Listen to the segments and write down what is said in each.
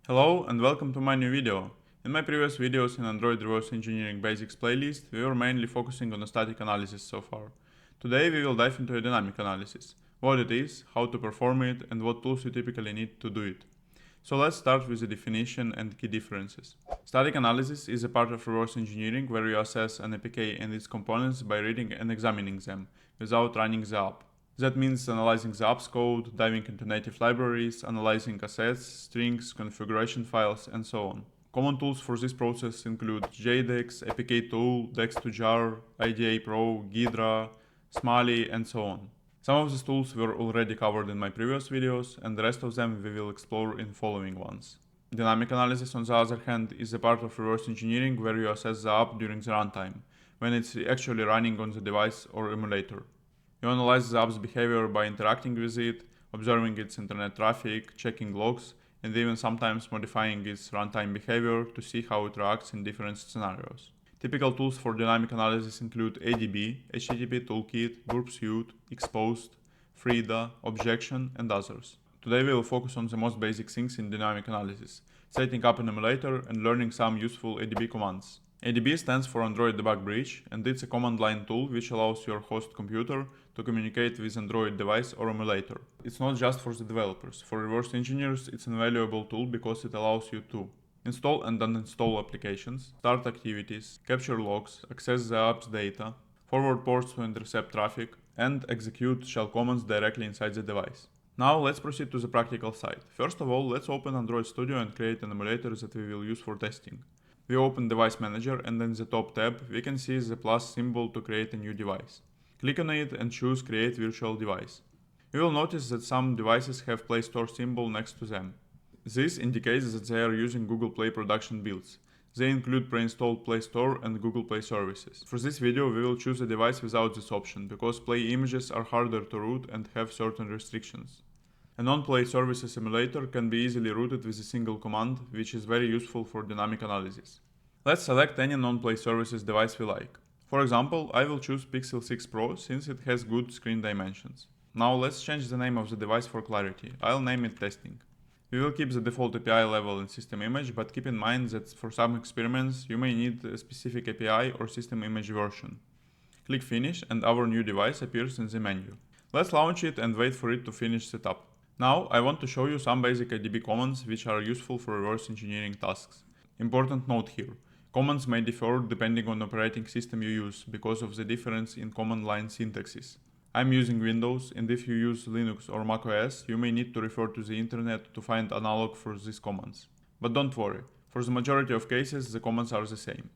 Hello and welcome to my new video. In my previous videos in Android reverse engineering basics playlist, we were mainly focusing on a static analysis so far. Today we will dive into a dynamic analysis, what it is, how to perform it, and what tools you typically need to do it. So let's start with the definition and key differences. Static analysis is a part of reverse engineering where you assess an APK and its components by reading and examining them, without running the app. That means analyzing the app's code, diving into native libraries, analyzing assets, strings, configuration files, and so on. Common tools for this process include JDEX, APK tool, Dex2Jar, IDA Pro, Ghidra, Smalley, and so on. Some of these tools were already covered in my previous videos, and the rest of them we will explore in following ones. Dynamic analysis, on the other hand, is a part of reverse engineering where you assess the app during the runtime, when it's actually running on the device or emulator. You analyze the app's behavior by interacting with it, observing its internet traffic, checking logs, and even sometimes modifying its runtime behavior to see how it reacts in different scenarios. Typical tools for dynamic analysis include ADB, HTTP Toolkit, Burp Suite, Exposed, Frida, Objection, and others. Today we will focus on the most basic things in dynamic analysis, setting up an emulator and learning some useful ADB commands. ADB stands for Android Debug Bridge, and it's a command line tool which allows your host computer to communicate with Android device or emulator. It's not just for the developers. For reverse engineers, it's an invaluable tool because it allows you to install and uninstall applications, start activities, capture logs, access the app's data, forward ports to intercept traffic, and execute shell commands directly inside the device. Now let's proceed to the practical side. First of all, let's open Android Studio and create an emulator that we will use for testing. We open Device Manager and in the top tab we can see the plus symbol to create a new device. Click on it and choose Create Virtual Device. You will notice that some devices have Play Store symbol next to them. This indicates that they are using Google Play production builds. They include pre-installed Play Store and Google Play services. For this video we will choose a device without this option, because Play images are harder to root and have certain restrictions. A non-Play services emulator can be easily rooted with a single command, which is very useful for dynamic analysis. Let's select any non-Play services device we like. For example, I will choose Pixel 6 Pro since it has good screen dimensions. Now let's change the name of the device for clarity. I'll name it Testing. We will keep the default API level in system image, but keep in mind that for some experiments you may need a specific API or system image version. Click Finish and our new device appears in the menu. Let's launch it and wait for it to finish setup. Now I want to show you some basic ADB commands which are useful for reverse engineering tasks. Important note here. Commands may differ depending on operating system you use because of the difference in command line syntaxes. I'm using Windows, and if you use Linux or macOS, you may need to refer to the internet to find analog for these commands. But don't worry, for the majority of cases the commands are the same.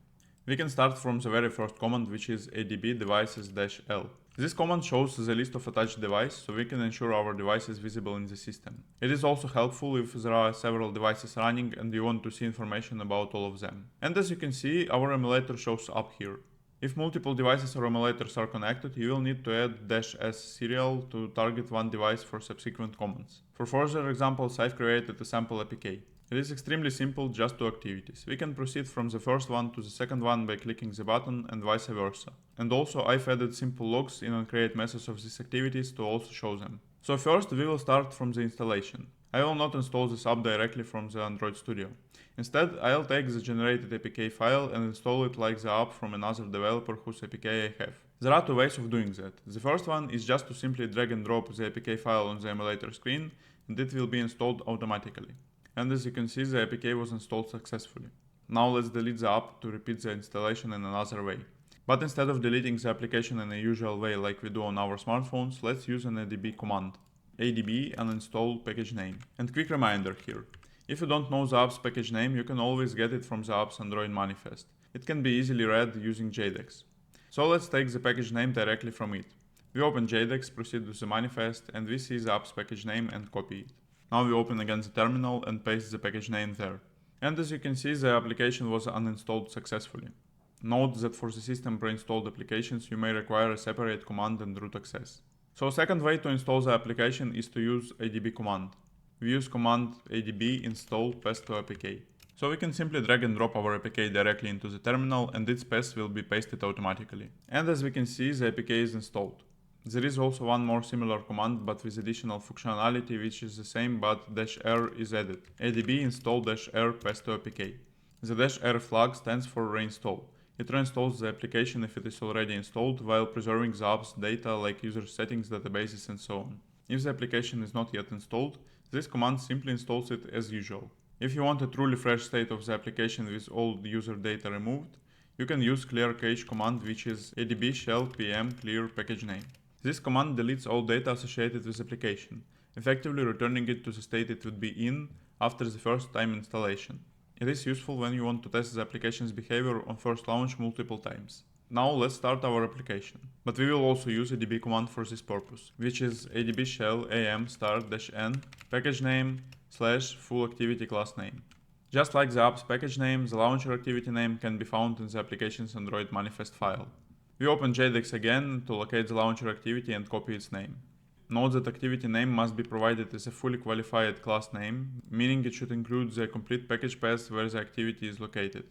We can start from the very first command, which is adb devices-l. This command shows the list of attached devices, so we can ensure our device is visible in the system. It is also helpful if there are several devices running and you want to see information about all of them. And as you can see, our emulator shows up here. If multiple devices or emulators are connected, you will need to add -s serial to target one device for subsequent commands. For further examples, I've created a sample APK. It is extremely simple, just two activities. We can proceed from the first one to the second one by clicking the button and vice versa. And also I've added simple logs in onCreate methods of these activities to also show them. So first we will start from the installation. I will not install this app directly from the Android Studio. Instead, I'll take the generated APK file and install it like the app from another developer whose APK I have. There are two ways of doing that. The first one is just to simply drag and drop the APK file on the emulator screen, and it will be installed automatically. And as you can see, the APK was installed successfully. Now let's delete the app to repeat the installation in another way. But instead of deleting the application in a usual way like we do on our smartphones, let's use an ADB command. ADB uninstall package name. And quick reminder here. If you don't know the app's package name, you can always get it from the app's Android manifest. It can be easily read using JDEX. So let's take the package name directly from it. We open JDEX, proceed with the manifest, and we see the app's package name and copy it. Now we open again the terminal and paste the package name there. And as you can see, the application was uninstalled successfully. Note that for the system pre-installed applications, you may require a separate command and root access. So a second way to install the application is to use ADB command. We use command adb install path to APK. So we can simply drag and drop our APK directly into the terminal and its path will be pasted automatically. And as we can see, the APK is installed. There is also one more similar command but with additional functionality which is the same but -r is added. ADB install -r pesto APK. The -r flag stands for reinstall. It reinstalls the application if it is already installed while preserving the app's data like user settings, databases and so on. If the application is not yet installed, this command simply installs it as usual. If you want a truly fresh state of the application with all user data removed, you can use clear cache command, which is adb shell pm clear package name. This command deletes all data associated with the application, effectively returning it to the state it would be in after the first time installation. It is useful when you want to test the application's behavior on first launch multiple times. Now let's start our application. But we will also use adb command for this purpose, which is adb shell am start -n package name / full activity class name. Just like the app's package name, the launcher activity name can be found in the application's Android manifest file. We open JDEX again to locate the launcher activity and copy its name. Note that activity name must be provided as a fully qualified class name, meaning it should include the complete package path where the activity is located.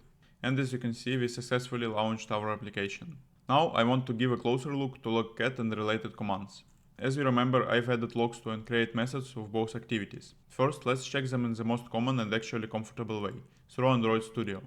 And as you can see, we successfully launched our application. Now I want to give a closer look to logcat and related commands. As you remember, I've added logs to and create methods of both activities. First, let's check them in the most common and actually comfortable way, through Android Studio.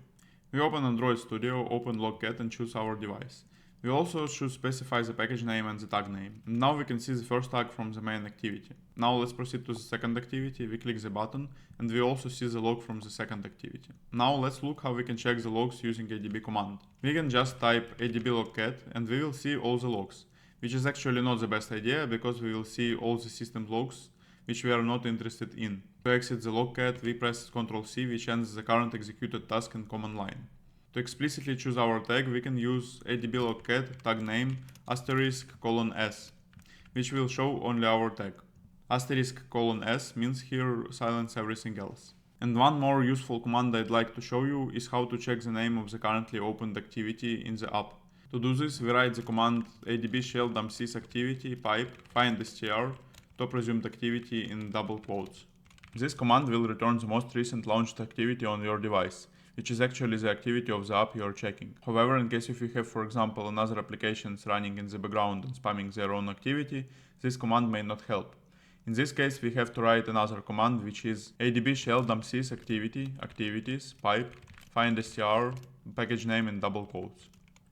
We open Android Studio, open logcat and choose our device. We also should specify the package name and the tag name. And now we can see the first tag from the main activity. Now let's proceed to the second activity. We click the button and we also see the log from the second activity. Now let's look how we can check the logs using ADB command. We can just type adb logcat and we will see all the logs, which is actually not the best idea because we will see all the system logs which we are not interested in. To exit the logcat, we press Ctrl+C, which ends the current executed task in command line. To explicitly choose our tag, we can use adb logcat tag name *:s, which will show only our tag. *:s means here silence everything else. And one more useful command I'd like to show you is how to check the name of the currently opened activity in the app. To do this, we write the command adb shell dumsys activity pipe find str top resumed activity in double quotes. This command will return the most recent launched activity on your device, which is actually the activity of the app you are checking. However, in case if you have, for example, another applications running in the background and spamming their own activity, this command may not help. In this case, we have to write another command, which is adb shell dumsys activity activities pipe find str package name in double quotes.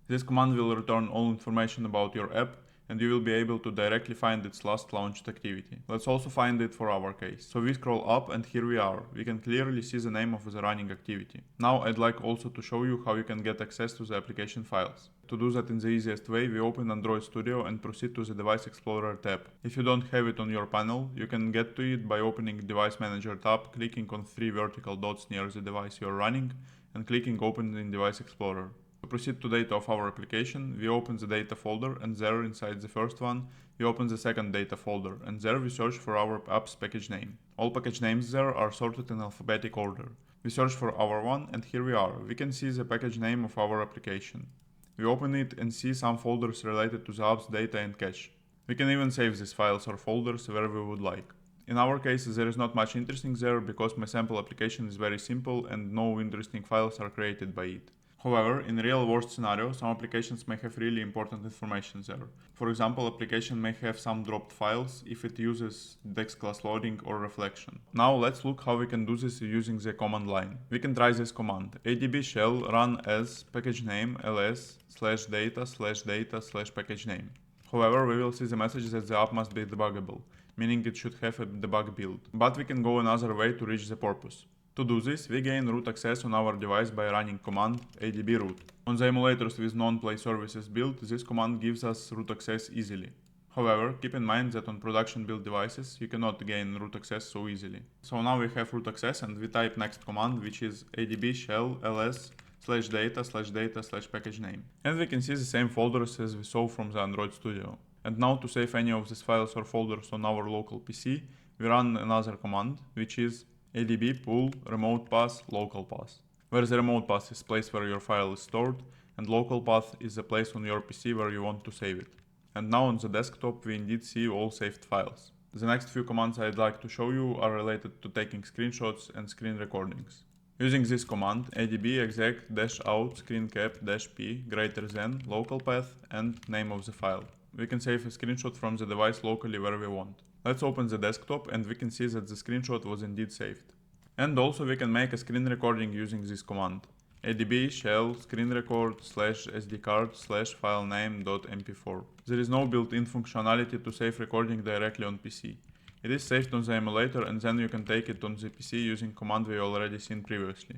This command will return all information about your app, and you will be able to directly find its last launched activity. Let's also find it for our case. So we scroll up and here we are. We can clearly see the name of the running activity. Now I'd like also to show you how you can get access to the application files. To do that in the easiest way, we open Android Studio and proceed to the Device Explorer tab. If you don't have it on your panel, you can get to it by opening Device Manager tab, clicking on 3 vertical dots near the device you are running, and clicking Open in Device Explorer. To proceed to data of our application, we open the data folder and there inside the first one, we open the second data folder and there we search for our app's package name. All package names there are sorted in alphabetic order. We search for our one and here we are. We can see the package name of our application. We open it and see some folders related to the app's data and cache. We can even save these files or folders where we would like. In our case, there is not much interesting there because my sample application is very simple and no interesting files are created by it. However, in real world scenario, some applications may have really important information there. For example, application may have some dropped files if it uses DEX class loading or reflection. Now let's look how we can do this using the command line. We can try this command adb shell run as package name ls/data/package name. However, we will see the message that the app must be debuggable, meaning it should have a debug build. But we can go another way to reach the purpose. To do this, we gain root access on our device by running command adb root. On the emulators with non-play services built, this command gives us root access easily. However, keep in mind that on production built devices, you cannot gain root access so easily. So now we have root access and we type next command, which is adb shell ls/data/package name. And we can see the same folders as we saw from the Android Studio. And now to save any of these files or folders on our local PC, we run another command, which is adb pool remote path local path, where the remote path is place where your file is stored and local path is the place on your PC where you want to save it. And now on the desktop we indeed see all saved files. The next few commands I'd like to show you are related to taking screenshots and screen recordings. Using this command adb exec -out screen cap -p greater than local path and name of the file. we can save a screenshot from the device locally where we want. Let's open the desktop and we can see that the screenshot was indeed saved. And also we can make a screen recording using this command. ADB shell screen record /SD card /filename.mp4. There is no built-in functionality to save recording directly on PC. It is saved on the emulator and then you can take it on the PC using command we already seen previously.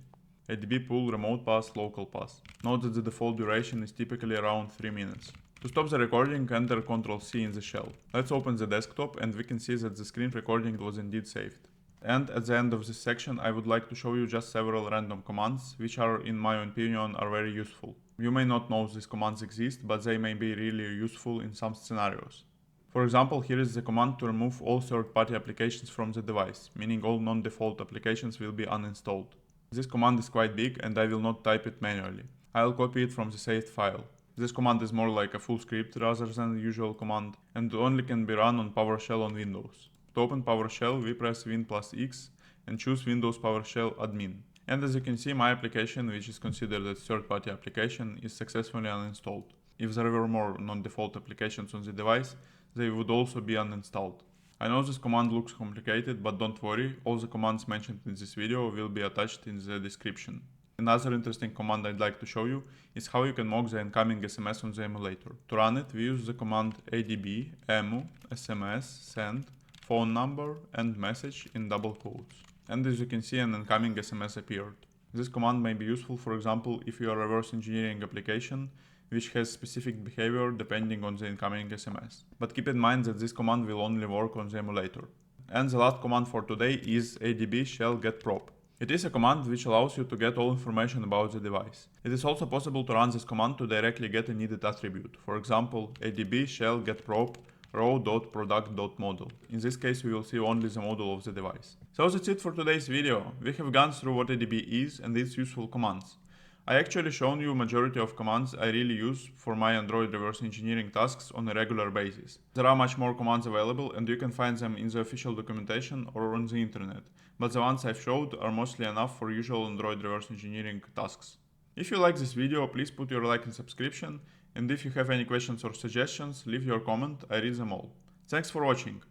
ADB pull remote pass local pass. Note that the default duration is typically around 3 minutes. To stop the recording, enter Ctrl+C in the shell. Let's open the desktop and we can see that the screen recording was indeed saved. And at the end of this section, I would like to show you just several random commands, which are, in my opinion, are very useful. You may not know these commands exist, but they may be really useful in some scenarios. For example, here is the command to remove all third-party applications from the device, meaning all non-default applications will be uninstalled. This command is quite big and I will not type it manually. I'll copy it from the saved file. This command is more like a full script rather than the usual command and only can be run on PowerShell on Windows. To open PowerShell, we press Win+X and choose Windows PowerShell Admin. And as you can see, my application, which is considered a third-party application, is successfully uninstalled. If there were more non-default applications on the device, they would also be uninstalled. I know this command looks complicated, but don't worry, all the commands mentioned in this video will be attached in the description. Another interesting command I'd like to show you is how you can mock the incoming SMS on the emulator. To run it, we use the command ADB emu SMS send phone number and message in double quotes. And as you can see, an incoming SMS appeared. This command may be useful, for example, if you are a reverse engineering application which has specific behavior depending on the incoming SMS. But keep in mind that this command will only work on the emulator. And the last command for today is ADB shell get prop. It is a command which allows you to get all information about the device. It is also possible to run this command to directly get a needed attribute. For example, ADB shell get prop raw.product.model. In this case, we will see only the model of the device. So that's it for today's video. We have gone through what ADB is and its useful commands. I actually shown you majority of commands I really use for my Android reverse engineering tasks on a regular basis. There are much more commands available and you can find them in the official documentation or on the internet, but the ones I've showed are mostly enough for usual Android reverse engineering tasks. If you like this video, please put your like and subscription, and if you have any questions or suggestions, leave your comment, I read them all. Thanks for watching.